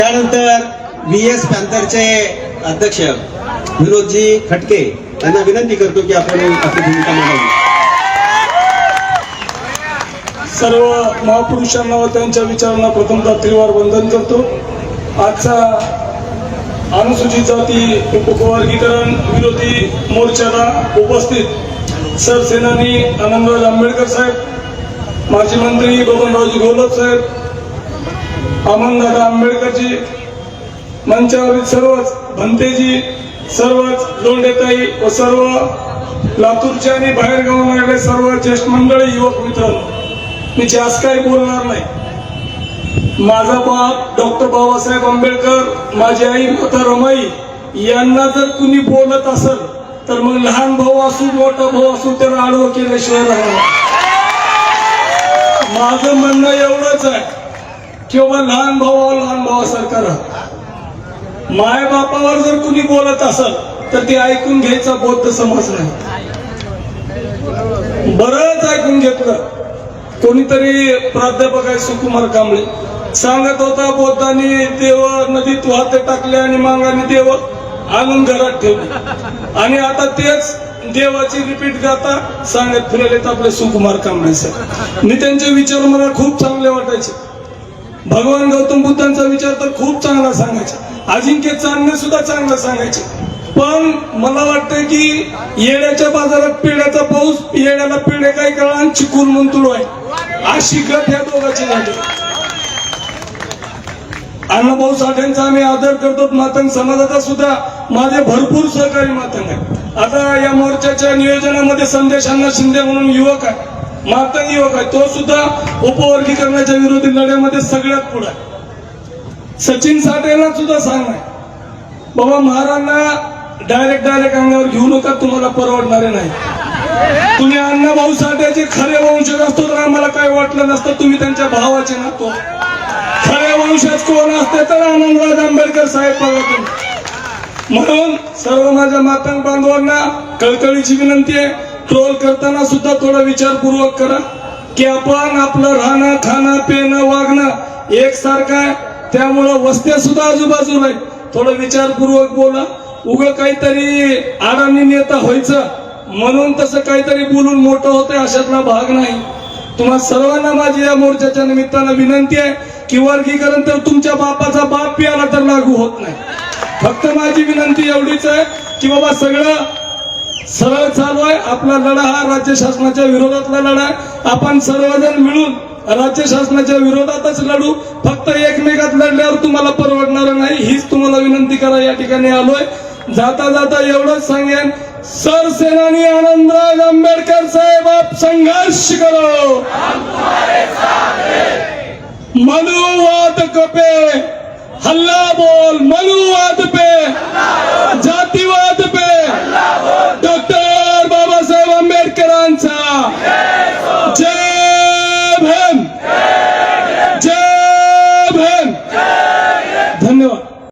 त्यानंतर VS पॅन्थरचे अध्यक्ष विनोदजी खटके यांना विनंती करतो की आपण आपली भूमिका मांडावी. सर्व महापुरुषांना व त्यांच्या विचारांना प्रथमतः त्रिवार वंदन करतो. आजचा अनुसूचित जाती उपवर्गीकरण विरोधी मोर्चाला उपस्थित सरसेनानी आनंदराज आंबेडकर साहेब, माजी मंत्री बबनरावजी घोलप साहेब, अमनदादा आंबेडकरजी, मंचावरील सर्वच भंतेजी, सर्वच लोंढेताई व सर्व लातूरचे आणि बाहेर गावून आलेले सर्व ज्येष्ठ मंडळी, युवक मित्रांनो, मी जास्त काही बोलणार नाही. माझा बाप डॉक्टर बाबासाहेब आंबेडकर, माझी आई माता रमाई यांना जर कुणी बोलत असेल तर मग लहान भाऊ असू मोठा भाऊ असू त्याला आडवं केल्याशिवाय राहणार. माझं म्हणणं एवढंच आहे की बाबा लहान भावासारखा राहा. माय बापावर जर कुणी बोलत असेल तर ते ऐकून घ्यायचा बौद्ध समाज नाही. बरंच ऐकून घेतलं. कोणीतरी प्राध्यापक आहे सुकुमार कांबळे सांगत होता, बौद्धांनी देव नदीत वाहते टाकले आणि मांगाने देव आणून घरात ठेवले. आणि आता तेच देवाची रिपीट गाता सांगत फिरलेत आपले सुकुमार कांबळे साहेब. मी त्यांचे विचार मला खूप चांगले वाटायचे. भगवान गौतम बुद्धांचा विचार तर खूप चांगला सांगायचा, अजिंक्य चांदणे सुद्धा चांगला सांगायचे. पण मला वाटतं की येड्याच्या बाजारात पेड्याचा पाऊस, येड्याला पेढे काय कळा आणि चिकून म्हणतो आहे, अशी गत ह्या दोघांची झाली. अण्णाभाऊ साठेंचा आम्ही आदर करतो. मातंग समाजाचा सुद्धा माझे भरपूर सहकारी मातंग आहे. आता या मोर्चाच्या नियोजनामध्ये संदेश अण्णा शिंदे म्हणून युवक आहे, मातंग युवक आहे, तो सुद्धा उपवर्गीकरणाच्या विरोधी लढ्यामध्ये सगळ्यात पुढे आहे. सचिन साठेंना सुद्धा सांगणार, बाबा महाराजांना डायरेक्ट अंगावर घेऊ नका, तुम्हाला परवडणारे नाही. तुम्ही अण्णाभाऊ साठेचे खरे वंशज असतो तर आम्हाला काय वाटलं नसतं. तुम्ही त्यांच्या भावाचे नातो. खरे वंशज कोण असते तर आनंदराज आंबेडकर साहेब बघा. म्हणून सर्व माझ्या मातंग बांधवांना कळकळीची विनंती आहे, ट्रोल करताना सुद्धा थोडा विचारपूर्वक करा की आपण आपलं राहणं खाणं पिणं वागणं एकसारखं आहे. त्यामुळं वस्त्या सुद्धा आजूबाजूला आहेत. थोडं विचारपूर्वक बोला. उगं काहीतरी आडाणी नेता व्हायचं म्हणून तसं काहीतरी बोलून मोठं होतंय अशातला भाग नाही. तुम्हा सर्वांना माझी या मोर्चाच्या निमित्तानं विनंती आहे की वर्गीकरण तर तुमच्या बापाचा बाप बी आला तर लागू होत नाही. फक्त माझी विनंती एवढीच आहे की बाबा सगळं सरळ चालू आहे. आपला लढा हा राज्य शासनाच्या विरोधातला लढा आहे. आपण सर्वजण मिळून राज्य शासनाच्या विरोधातच लढू. फक्त एकमेकात लढल्यावर तुम्हाला परवडणार नाही, हीच तुम्हाला विनंती करा या ठिकाणी आलोय. जाता जाता एवढंच सांगेन, सरसेनानी आनंदराज आंबेडकर साहेब आप संघर्ष करो, मनुवाद पे हल्ला बोल, मनुवाद पे जातीवाद पे डॉक्टर बाबासाहेब आंबेडकरांचा